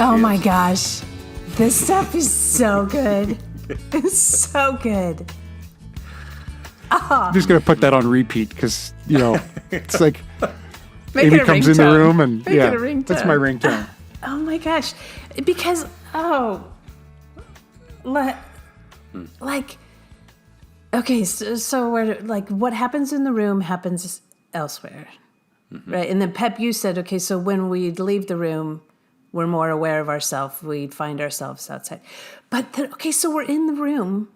Oh my gosh. This stuff is so good. It's so good. I'm just going to put that on repeat because, it's like Make Amy it a comes in ringtone. the room and Make it a ringtone. that's my ringtone. Oh my gosh. Because, okay, so we're like, what happens in the room happens elsewhere, right? And then Pep, you said, okay, so when we leave the room, we're more aware of ourselves. We find ourselves outside. But, okay, so we're in the room,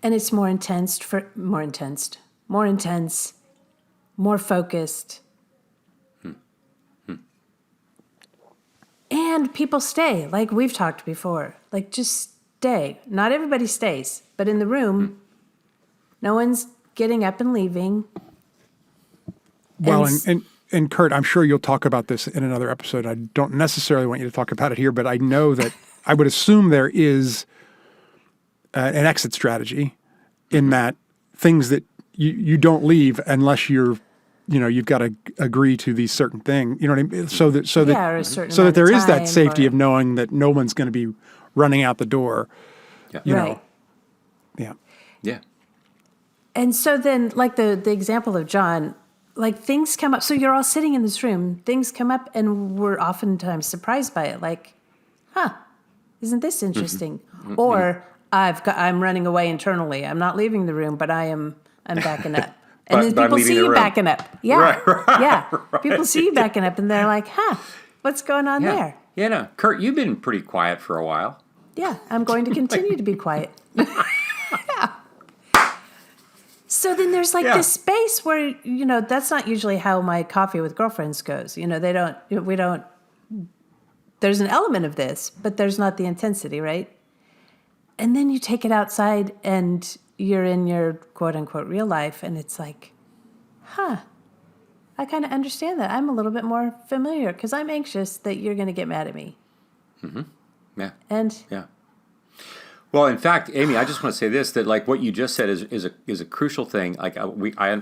and it's more intense, more focused. And people stay, like we've talked before. Like, just stay. Not everybody stays, but in the room, no one's getting up and leaving. Well, and Curt, I'm sure you'll talk about this in another episode. I don't necessarily want you to talk about it here, but I know that I would assume there is an exit strategy in that things that you don't leave unless you've got to agree to these certain things. You know what I mean? So that there is that safety of knowing that no one's going to be running out the door. Yeah. You right. know. Yeah. Yeah. And so then, like the example of John, like things come up. So you're all sitting in this room, things come up, and we're oftentimes surprised by it. Like, isn't this interesting? Or I'm running away internally. I'm not leaving the room, but I'm backing up. And then people see you backing up. Yeah. Right. Yeah. People see you backing up and they're like, what's going on there? Yeah, no. Curt, you've been pretty quiet for a while. Yeah, I'm going to continue to be quiet. Yeah. So then there's this space where, that's not usually how my coffee with girlfriends goes. There's an element of this, but there's not the intensity, right? And then you take it outside and you're in your quote unquote real life and it's like, I kind of understand that. I'm a little bit more familiar because I'm anxious that you're going to get mad at me. Mm-hmm. Yeah. And yeah. Well, in fact, Amy, I just want to say this, that like what you just said is a crucial thing. Like I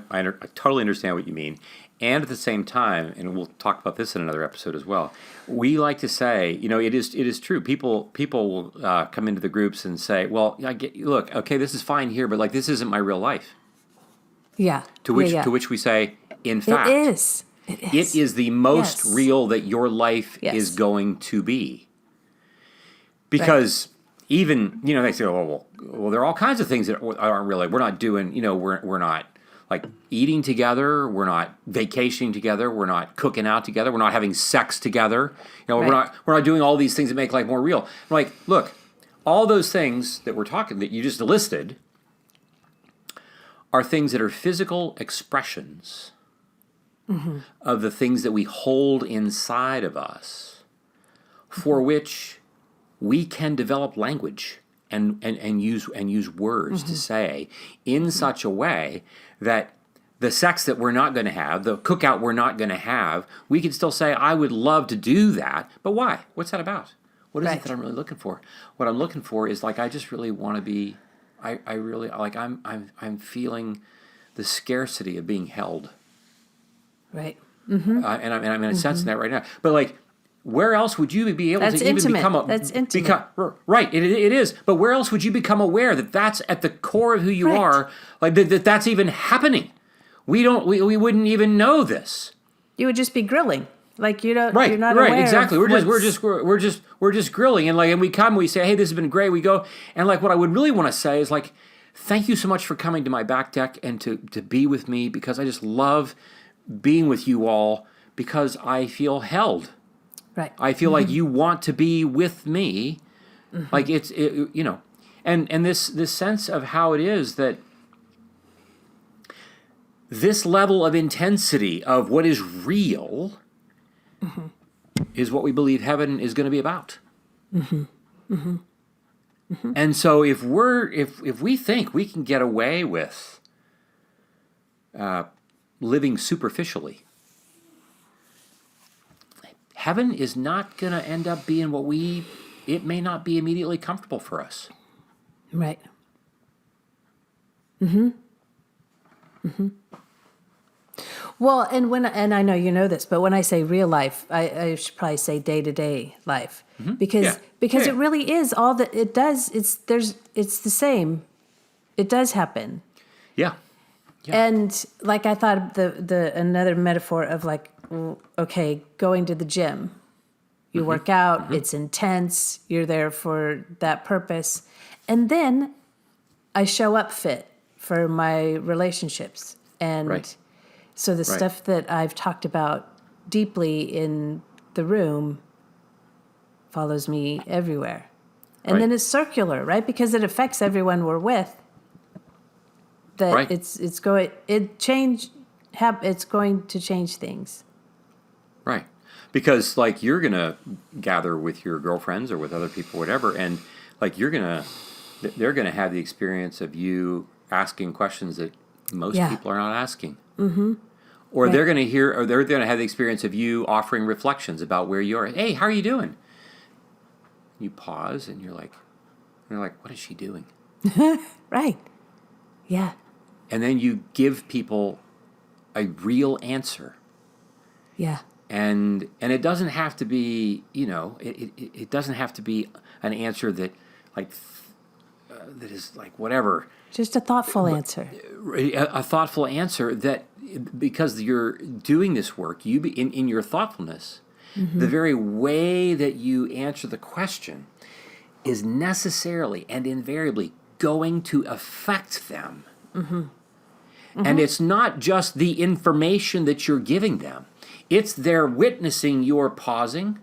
totally understand what you mean. And at the same time, and we'll talk about this in another episode as well, we like to say, it is true. People will come into the groups and say, well, look, okay, this is fine here, but like this isn't my real life. Yeah. To which we say, in fact, it is. It is the most real that your life is going to be. Because even, they say, well, there are all kinds of things that aren't really, we're not doing, we're not like eating together, we're not vacationing together, we're not cooking out together, we're not having sex together, we're not doing all these things that make life more real. I'm like, look, all those things that that you just listed are things that are physical expressions of the things that we hold inside of us, for which we can develop language and use words to say in such a way that the sex that we're not going to have, the cookout we're not going to have, we can still say, I would love to do that, but why? What's that about? What is it that I'm really looking for? What I'm looking for is like I just really want to be. I really like I'm feeling the scarcity of being held. Right. And I'm in a sense in that right now. But like, where else would you be able that's to intimate. even become That's intimate. Right, it is. But where else would you become aware that that's at the core of who you are? Like that's even happening. We wouldn't even know this. You would just be grilling. Like you don't. Right. You're not right. aware. Exactly. Of We're just grilling, and we come. We say, hey, this has been great. We go, and like what I would really want to say is like, thank you so much for coming to my back deck and to be with me, because I just love being with you all because I feel held. Right. I feel like you want to be with me. Like and this sense of how it is that this level of intensity of what is real is what we believe heaven is going to be about. And so if we think we can get away with living superficially, heaven is not going to end up being it may not be immediately comfortable for us. Right. Well, and I know you know this, but when I say real life, I should probably say day-to-day life, because Yeah. because Yeah. it really is all that it does. It's the same. It does happen. Yeah. Yeah. And like I thought the another metaphor of like, okay, going to the gym, you work out, it's intense, you're there for that purpose, and then I show up fit for my relationships. And Right. so the Right. stuff that I've talked about deeply in the room follows me everywhere. And then Right. it's circular, right? Because it affects everyone we're with. That Right. it's going to change things. Right. Because like you're going to gather with your girlfriends or with other people, whatever, and like they're going to have the experience of you asking questions that most Yeah. people are not asking. Or Right. they're going to hear, or they're going to have the experience of you offering reflections about where you are. Hey, how are you doing? You pause and you're like, what is she doing? Right. Yeah. And then you give people a real answer. Yeah. And it doesn't have to be, it doesn't have to be an answer that like that is like whatever, Just a thoughtful answer. a thoughtful answer that because you're doing this work, in your thoughtfulness, the very way that you answer the question is necessarily and invariably going to affect them. And it's not just the information that you're giving them. It's they're witnessing your pausing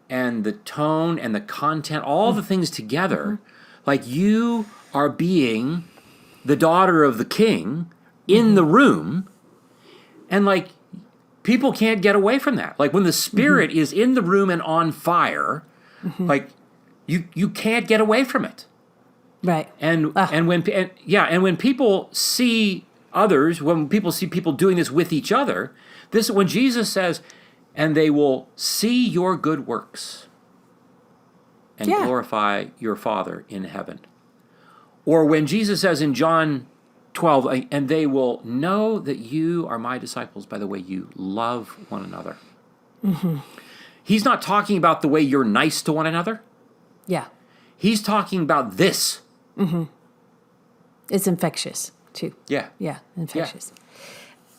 and the tone and the content, all the things together. Like you are being the daughter of the king in the room, and like people can't get away from that. Like when the spirit is in the room and on fire, like you can't get away from it. Right. And when people see others, when people see people doing this with each other, this when Jesus says, "And they will see your good works and Yeah. glorify your Father in heaven." Or when Jesus says in John 12, "And they will know that you are my disciples by the way you love one another." He's not talking about the way you're nice to one another. Yeah. He's talking about this. It's infectious too. Yeah. Yeah, infectious.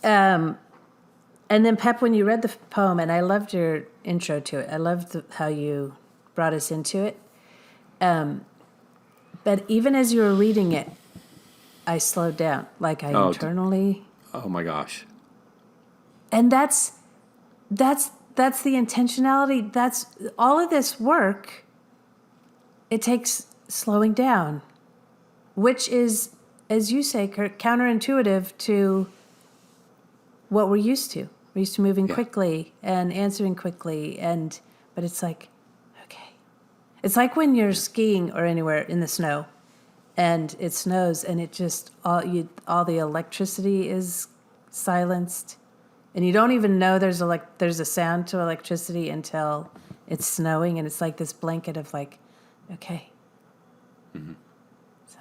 And then Pep, when you read the poem, and I loved your intro to it. I loved how you brought us into it. But even as you were reading it, I slowed down. Like I internally. Oh my gosh. And that's the intentionality. That's all of this work. It takes slowing down, which is, as you say, Curt, counterintuitive to what we're used to. We're used to moving quickly and answering quickly, but it's like, okay. It's like when you're skiing or anywhere in the snow, and it snows, and it just all the electricity is silenced, and you don't even know there's a sound to electricity until it's snowing, and it's like this blanket of like, okay. So,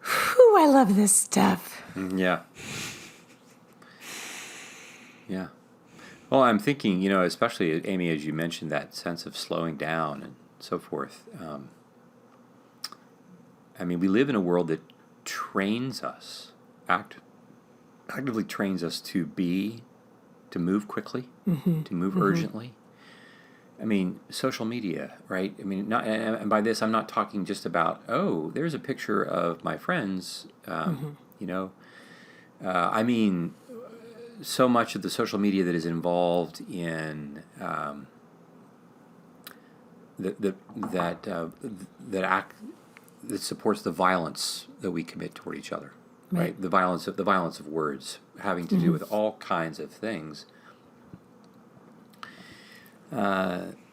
Whew, I love this stuff. Yeah. Yeah. Well, I'm thinking, especially, Amy, as you mentioned, that sense of slowing down and so forth. We live in a world that trains us, actively trains us to move quickly, to move urgently. Social media, right? And by this, I'm not talking just about, there's a picture of my friends, so much of the social media that is involved in that supports the violence that we commit toward each other, right? The violence of words, having to do with all kinds of things.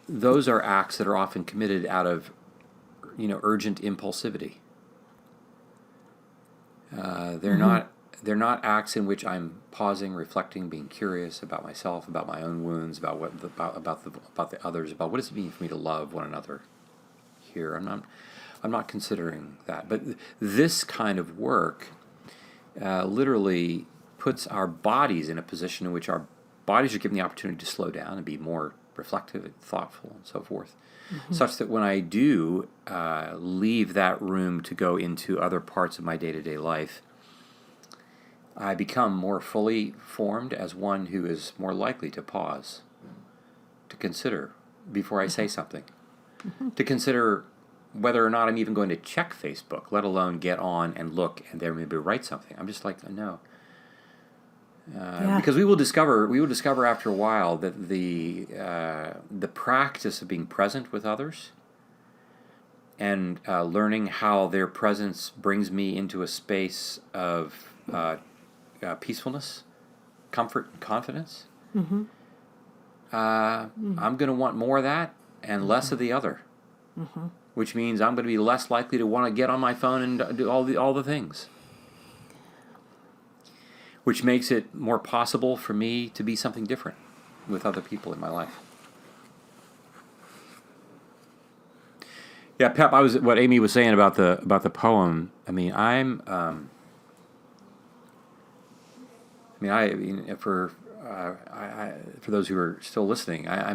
Those are acts that are often committed out of, urgent impulsivity. They're not acts in which I'm pausing, reflecting, being curious about myself, about my own wounds, about the others, about what does it mean for me to love one another. Here, I'm not considering that. But this kind of work literally puts our bodies in a position in which our bodies are given the opportunity to slow down and be more reflective and thoughtful and so forth, such that when I do leave that room to go into other parts of my day-to-day life, I become more fully formed as one who is more likely to pause, to consider before I say something, to consider whether or not I'm even going to check Facebook, let alone get on and look and there maybe write something. I'm just like, no. Because we will discover after a while that the practice of being present with others and learning how their presence brings me into a space of peacefulness, comfort, and confidence. I'm going to want more of that and less of the other, which means I'm going to be less likely to want to get on my phone and do all the things. Which makes it more possible for me to be something different with other people in my life. Yeah, Pep, what Amy was saying about the poem. I mean, for those who are still listening, I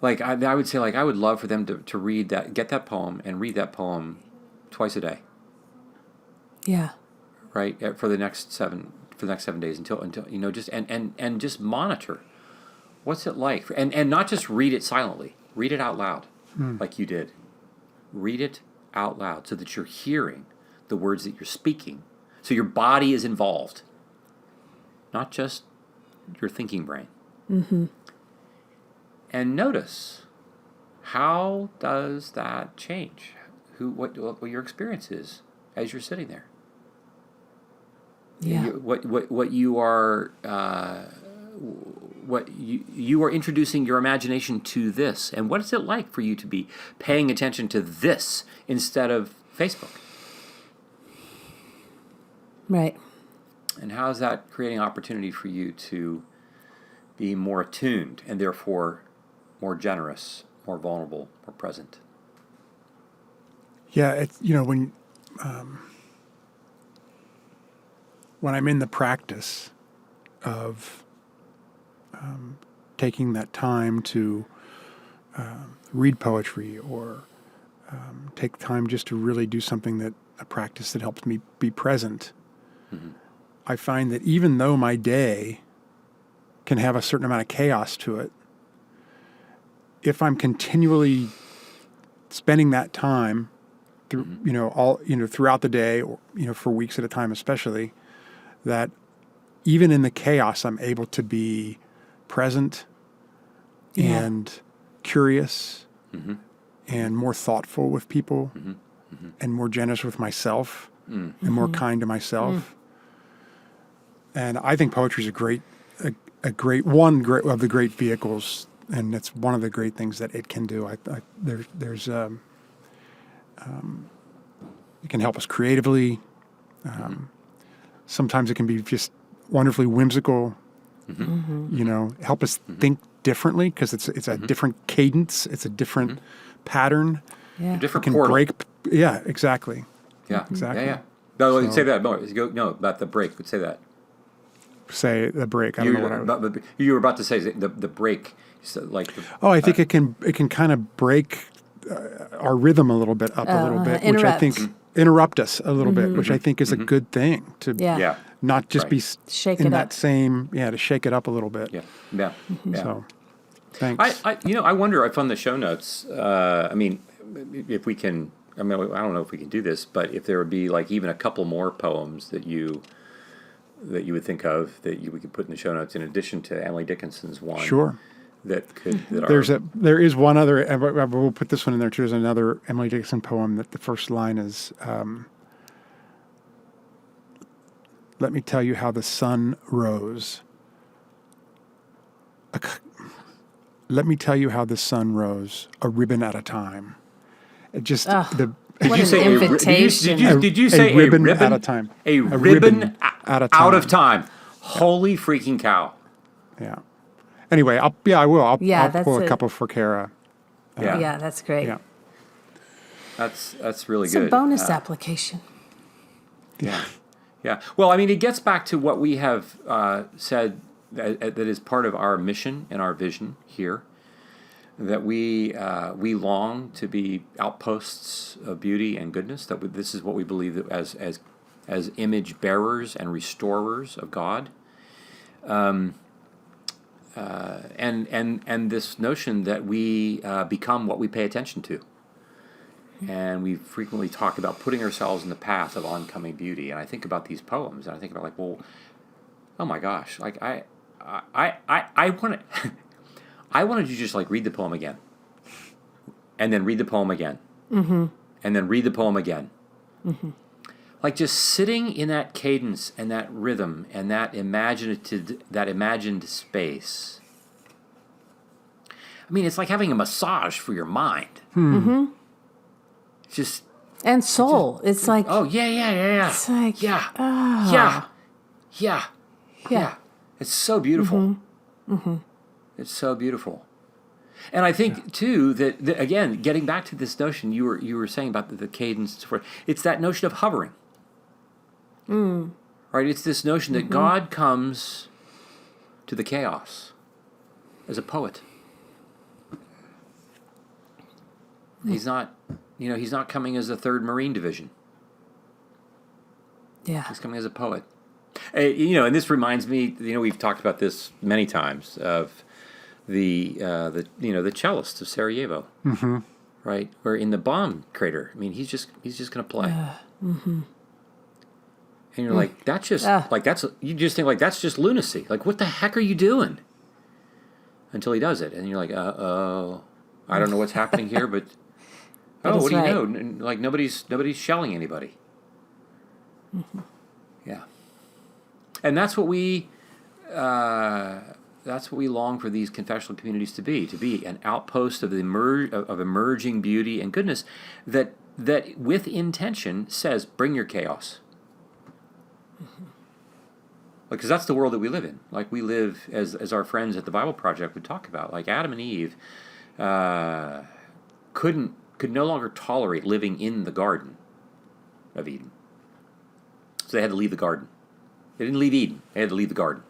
would say, like, I would love for them to read that, get that poem, and read that poem twice a day. Yeah. Right, for the next 7 days until just and just monitor what's it like, and not just read it silently, read it out loud, like you did. Read it out loud so that you're hearing the words that you're speaking, so your body is involved, not just your thinking brain. And notice, how does that change what your experience is as you're sitting there. Yeah. What you are introducing your imagination to this, and what is it like for you to be paying attention to this instead of Facebook? Right. And how is that creating opportunity for you to be more attuned and therefore more generous, more vulnerable, more present? Yeah, it's, when I'm in the practice of taking that time to read poetry or take time just to really do a practice that helps me be present, I find that even though my day can have a certain amount of chaos to it, if I'm continually spending that time throughout the day, or for weeks at a time especially, that even in the chaos, I'm able to be present and curious and more thoughtful with people and more generous with myself and more kind to myself. And I think poetry is a great of the great vehicles, and it's one of the great things that it can do. It can help us creatively. Sometimes it can be just wonderfully whimsical, help us think differently, because it's a different cadence, it's a different pattern. Yeah. A different it can portal. break. Yeah, exactly. Yeah, exactly. Yeah. No, say that more. No, about the break. But say that. Say the break. I don't know what you were about to say the break. I think it can kind of break our rhythm a little bit up a little bit, which I think interrupt us a little bit, which I think is a good thing to not just be shake in it that up. to shake it up a little bit. Yeah. So, thanks. I wonder if on the show notes, if we can, I don't know if we can do this, but if there would be like even a couple more poems that you would think of that we could put in the show notes in addition to Emily Dickinson's one. Sure. There is one other, and we'll put this one in there too. There's another Emily Dickinson poem that the first line is, "Let me tell you how the sun rose. Let me tell you how the sun rose, a ribbon at a time." It just What an invitation. Did you say a ribbon at a time? A ribbon at a time. Out of time. Holy freaking cow! Yeah. Anyway, I will. I'll pull a couple for Kara. Yeah, that's great. Yeah. That's really It's good. a bonus application. Yeah. Yeah. Well, I mean, it gets back to what we have said that is part of our mission and our vision here, that we long to be outposts of beauty and goodness. This is what we believe that as image bearers and restorers of God. And this notion that we become what we pay attention to. And we frequently talk about putting ourselves in the path of oncoming beauty. And I think about these poems, and I think about like, well, oh my gosh, like I want to, I wanted to just like read the poem again, and then read the poem again, and then read the poem again. Like just sitting in that cadence and that rhythm and that imagined space. I mean, it's like having a massage for your mind. Just and soul. It's like, oh yeah. it's like, Yeah. It's so beautiful. It's so beautiful. And I think too that again, getting back to this notion you were saying about the cadence and so forth, it's that notion of hovering. Right? It's this notion that God comes to the chaos as a poet. He's not coming as the 3rd Marine Division. yeah. He's coming as a poet. And this reminds me, we've talked about this many times, of the cellist of Sarajevo. Right? Where in the bomb crater, I mean, he's just going to play. And you're like, that's just, you just think like, that's just lunacy. Like, what the heck are you doing? Until he does it. And you're like, uh-oh, I don't know what's happening here, but what do you know? Like, nobody's shelling anybody. Yeah. And that's what we long for these confessional communities to be an outpost of emerging beauty and goodness that with intention says, bring your chaos. Because that's the world that we live in. Like we live, as our friends at the Bible Project would talk about, like Adam and Eve could no longer tolerate living in the Garden of Eden. So they had to leave the garden. They didn't leave Eden. They had to leave the garden.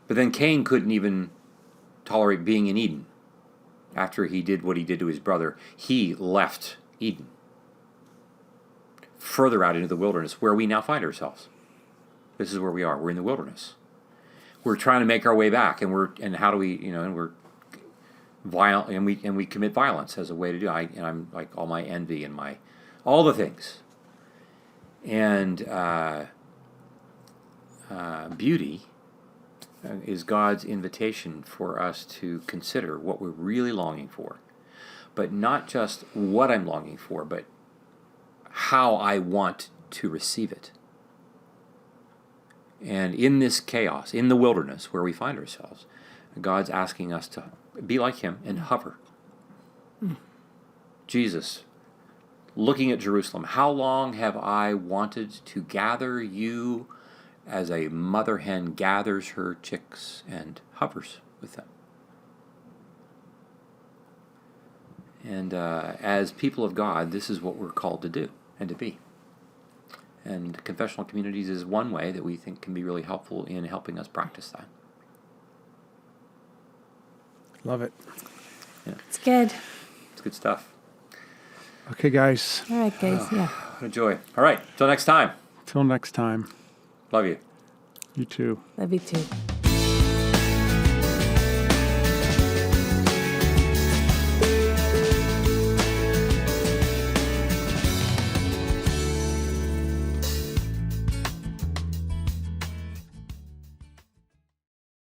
But then Cain couldn't even tolerate being in Eden. After he did what he did to his brother, he left Eden. Further out into the wilderness, where we now find ourselves. This is where we are. We're in the wilderness. We're trying to make our way back, and how do we, and we're violent, and we commit violence as a way to do it. And I'm like all my envy and all the things. And beauty is God's invitation for us to consider what we're really longing for, but not just what I'm longing for, but how I want to receive it. And in this chaos, in the wilderness where we find ourselves, God's asking us to be like him and hover. Jesus, looking at Jerusalem, how long have I wanted to gather you as a mother hen gathers her chicks and hovers with them? And as people of God, this is what we're called to do and to be. And confessional communities is one way that we think can be really helpful in helping us practice that. Love it. Yeah. It's good. It's good stuff. Okay, guys. All right, guys. Yeah. What a joy. All right. Till next time. Till next time. Love you. You too. Love you too.